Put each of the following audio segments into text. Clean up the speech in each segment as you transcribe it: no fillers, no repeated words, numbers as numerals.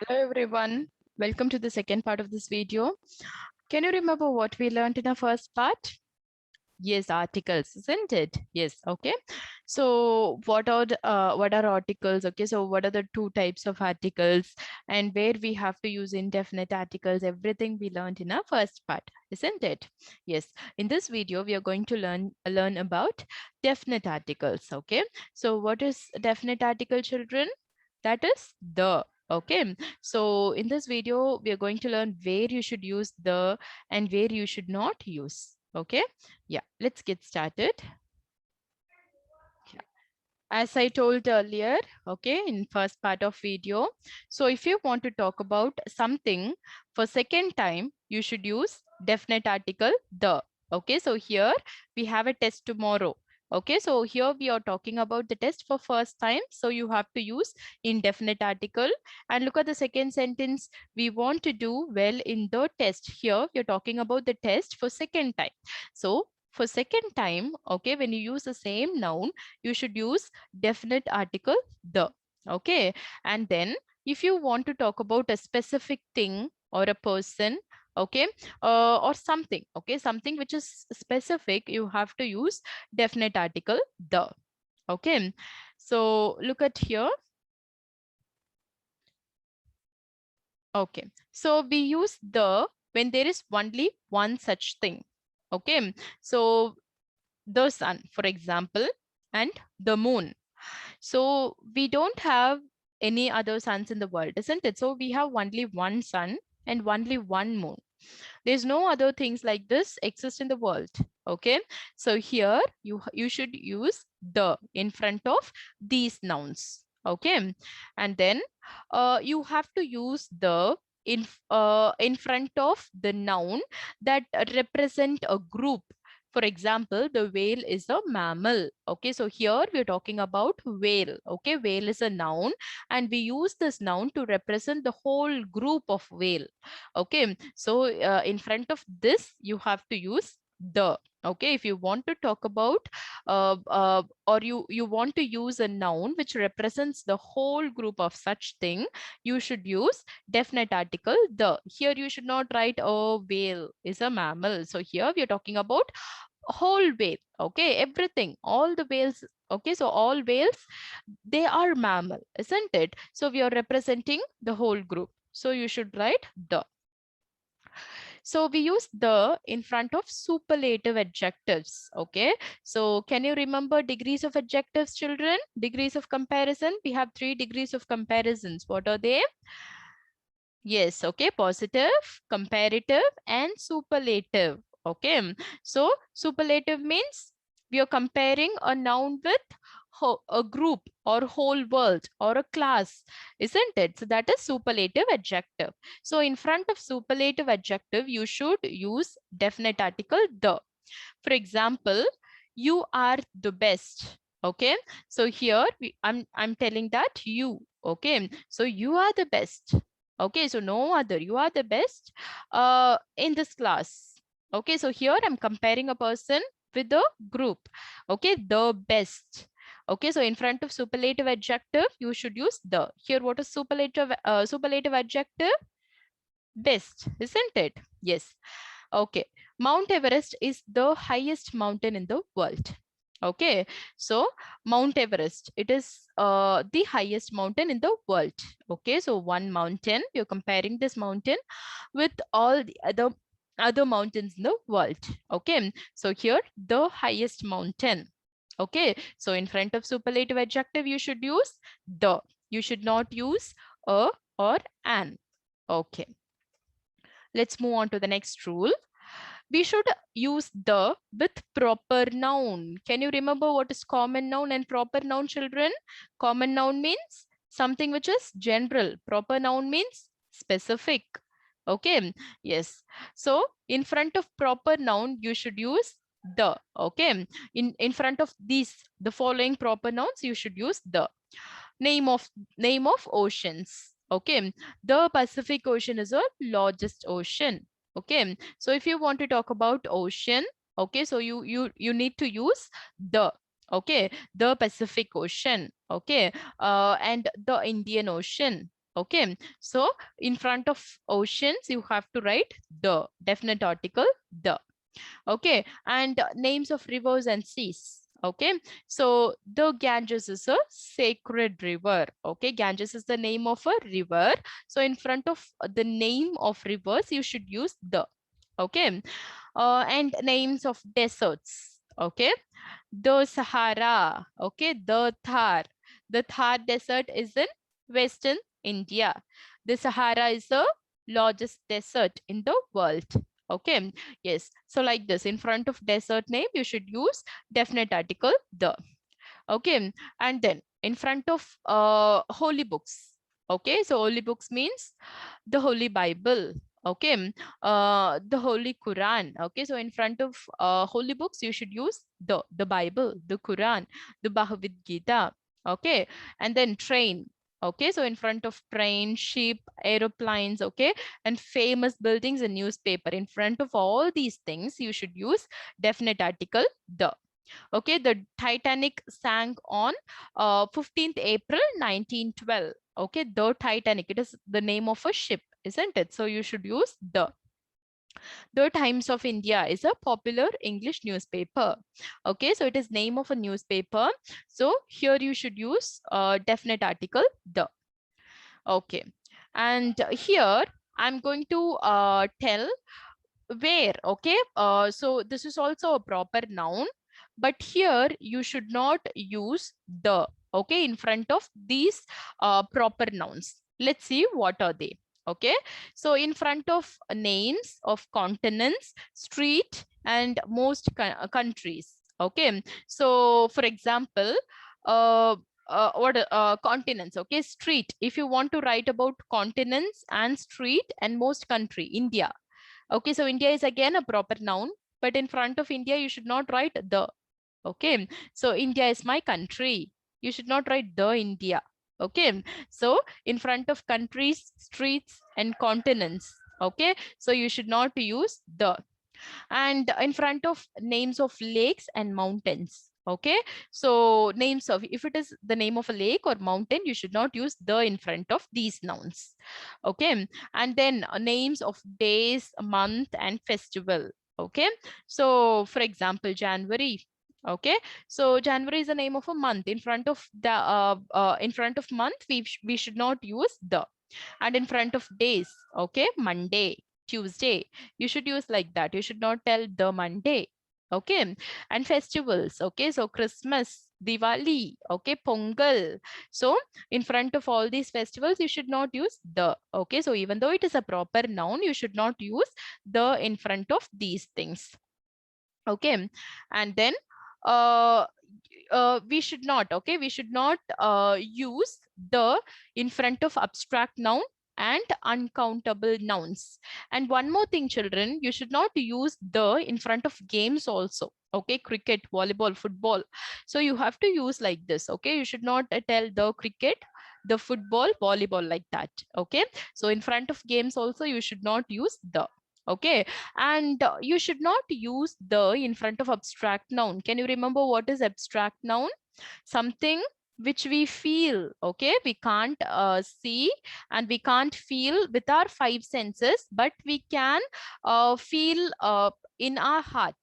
Hello everyone, welcome to the second part of this video. Can you remember what we learned in our first part? Yes, articles, isn't it? Yes, okay. So what are articles? Okay, so what are the two types of articles and where we have to use indefinite articles, everything we learned in our first part, isn't it? Yes, in this video we are going to learn about definite articles, okay? So what is definite article, children? That is the. Okay, so in this video, we are going to learn where you should use the and where you should not use. Okay, yeah, let's get started. Yeah. As I told earlier, okay, in first part of video. So if you want to talk about something for second time, you should use definite article the. Okay, so here we have a test tomorrow. Okay, so here we are talking about the test for first time. So you have to use indefinite article. And look at the second sentence. We want to do well in the test. Here we are talking about the test for second time. So for second time, okay, when you use the same noun, you should use definite article the. Okay, and then if you want to talk about a specific thing or a person, okay, or something, okay, something which is specific, you have to use definite article the. Okay, so look at here. Okay, so we use the when there is only one such thing. Okay, so the sun, for example, and the moon. So we don't have any other suns in the world, isn't it? So we have only one sun and only one moon. There's no other things like this exist in the world. Okay, so here you should use the in front of these nouns. Okay, and then you have to use the in front of the noun that represent a group. For example, the whale is a mammal. Okay, so here we're talking about whale. Okay, whale is a noun and we use this noun to represent the whole group of whale. Okay, so in front of this, you have to use the. Okay, if you want to talk about or you want to use a noun which represents the whole group of such thing, you should use definite article the. Here you should not write oh whale is a mammal. So here we are talking about whole whale. Okay, everything, all the whales. Okay, so all whales, they are mammal, isn't it? So we are representing the whole group, so you should write the. So we use the in front of superlative adjectives. Okay, so can you remember degrees of adjectives, children? Degrees of comparison, we have 3 degrees of comparisons. What are they? Yes, okay, positive, comparative, and superlative. Okay, so superlative means we are comparing a noun with a group or whole world or a class, isn't it? So that is superlative adjective. So in front of superlative adjective, you should use definite article the. For example, you are the best. Okay, so here I'm telling that you. Okay, so you are the best. Okay, so no other, you are the best in this class. Okay, so here I'm comparing a person with the group. Okay, the best. Okay, so in front of superlative adjective, you should use the. Here, what is superlative adjective? Best, isn't it? Yes. Okay, Mount Everest is the highest mountain in the world. Okay, so Mount Everest, it is the highest mountain in the world. Okay, so one mountain, you're comparing this mountain with all the other mountains in the world. Okay, so here the highest mountain. Okay, so in front of superlative adjective, you should use the. You should not use a or an. Okay, let's move on to the next rule. We should use the with proper noun. Can you remember what is common noun and proper noun, children? Common noun means something which is general. Proper noun means specific. Okay, yes. So in front of proper noun, you should use the. Okay, in front of these, the following proper nouns, you should use the. Name of oceans. Okay, the Pacific Ocean is a largest ocean. Okay, so if you want to talk about ocean, okay, so you need to use the. Okay, the Pacific Ocean. Okay, and the Indian Ocean. Okay, so in front of oceans, you have to write the, definite article, the. Okay, and names of rivers and seas. Okay, so the Ganges is a sacred river. Okay, Ganges is the name of a river. So in front of the name of rivers, you should use the. Okay, and names of deserts. Okay, the Sahara. Okay, the Thar. The Thar desert is in Western India. The Sahara is the largest desert in the world. Okay, yes. So like this, in front of desert name, you should use definite article the. Okay, and then in front of holy books. Okay, so holy books means the Holy Bible. Okay, the Holy Quran. Okay, so in front of holy books, you should use the Bible, the Quran, the Bhagavad Gita. Okay, and then train. Okay, so in front of train, ship, aeroplanes, okay, and famous buildings and newspaper. In front of all these things, you should use definite article the. Okay, the Titanic sank on 15th April 1912. Okay, the Titanic, it is the name of a ship, isn't it? So you should use the. The Times of India is a popular English newspaper. Okay, so it is name of a newspaper. So here you should use definite article the. Okay, and here I'm going to tell where. Okay, so this is also a proper noun, but here you should not use the. Okay, in front of these proper nouns. Let's see what are they. Okay, so in front of names of continents, street, and most countries. Okay, so for example, uh, what continents. Okay, street, if you want to write about continents and street and most country, India. Okay, so India is again a proper noun, but in front of India, you should not write the. Okay, so India is my country. You should not write the India. Okay, so in front of countries, streets, and continents. Okay, so you should not use the. And in front of names of lakes and mountains. Okay, so names of, if it is the name of a lake or mountain, you should not use the in front of these nouns. Okay, and then names of days, month, and festival. Okay, so for example, January. Okay, so January is the name of a month. In front of the in front of month, we should not use the. And in front of days, okay, Monday, Tuesday, you should use like that. You should not tell the Monday. Okay, and festivals. Okay, so Christmas, Diwali, okay, Pongal. So in front of all these festivals, you should not use the. Okay, so even though it is a proper noun, you should not use the in front of these things. Okay, and then uh, we should not, okay, we should not use the in front of abstract noun and uncountable nouns. And one more thing, children, you should not use the in front of games also. Okay, cricket, volleyball, football. So you have to use like this. Okay, you should not tell the cricket, the football, volleyball, like that. Okay, so in front of games also, you should not use the. Okay, and you should not use the in front of abstract noun. Can you remember what is abstract noun? Something which we feel. Okay, we can't see and we can't feel with our five senses, but we can feel in our heart.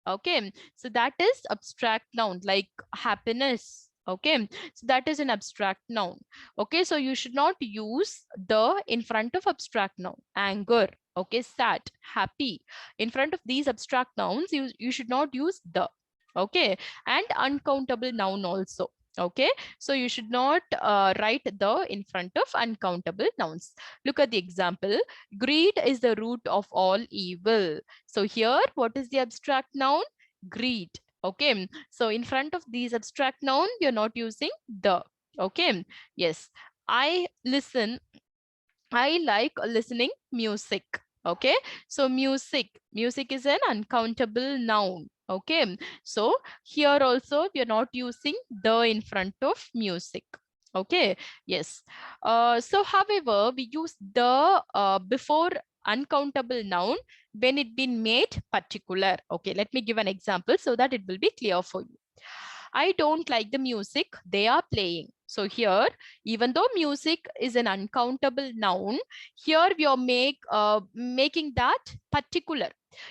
Okay, so that is abstract noun, like happiness. Okay, so that is an abstract noun. Okay, so you should not use the in front of abstract noun. Anger, okay, sad, happy. In front of these abstract nouns, you should not use the. Okay, and uncountable noun also. Okay, so you should not write the in front of uncountable nouns. Look at the example. Greed is the root of all evil. So here, what is the abstract noun? Greed. Okay, so in front of these abstract noun, you're not using the. Okay, yes. I like listening music. Okay, so music is an uncountable noun. Okay, so here also we are not using the in front of music. Okay, yes. So however, we use the before uncountable noun when it been made particular. Okay, let me give an example so that it will be clear for you. I don't like the music they are playing. So here, even though music is an uncountable noun, here we are making that particular.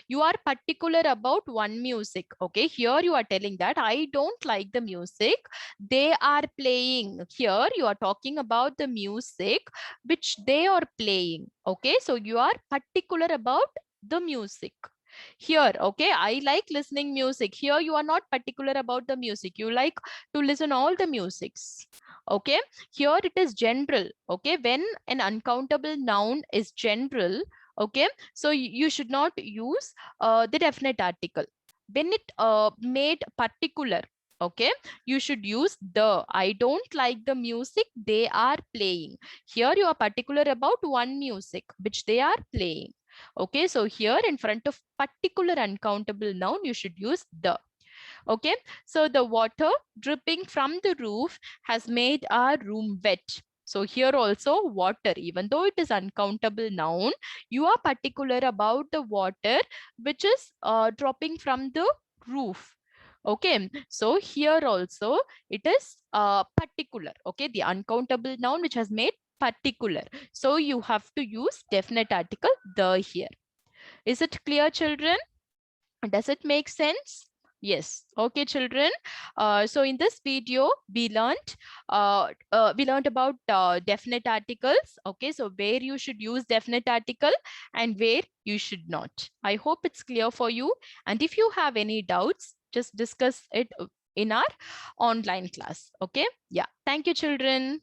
You are particular about one music. Okay, here you are telling that I don't like the music they are playing. Here you are talking about the music which they are playing. Okay, so you are particular about the music here. Okay, I like listening music. Here you are not particular about the music, you like to listen all the musics. Okay, here it is general. Okay, when an uncountable noun is general, okay, so you should not use the definite article. When it made particular, okay, you should use the. I don't like the music they are playing. Here you are particular about one music which they are playing. Okay, so here in front of particular uncountable noun, you should use the. Okay, so the water dripping from the roof has made our room wet. So here also water, even though it is uncountable noun, you are particular about the water which is dropping from the roof. Okay, so here also it is particular. Okay, the uncountable noun which has made particular. So you have to use definite article the here. Is it clear, children? Does it make sense? Yes. Okay, children. So in this video, we learned about definite articles. Okay, so where you should use definite article and where you should not. I hope it's clear for you. And if you have any doubts, just discuss it in our online class. Okay. Yeah. Thank you, children.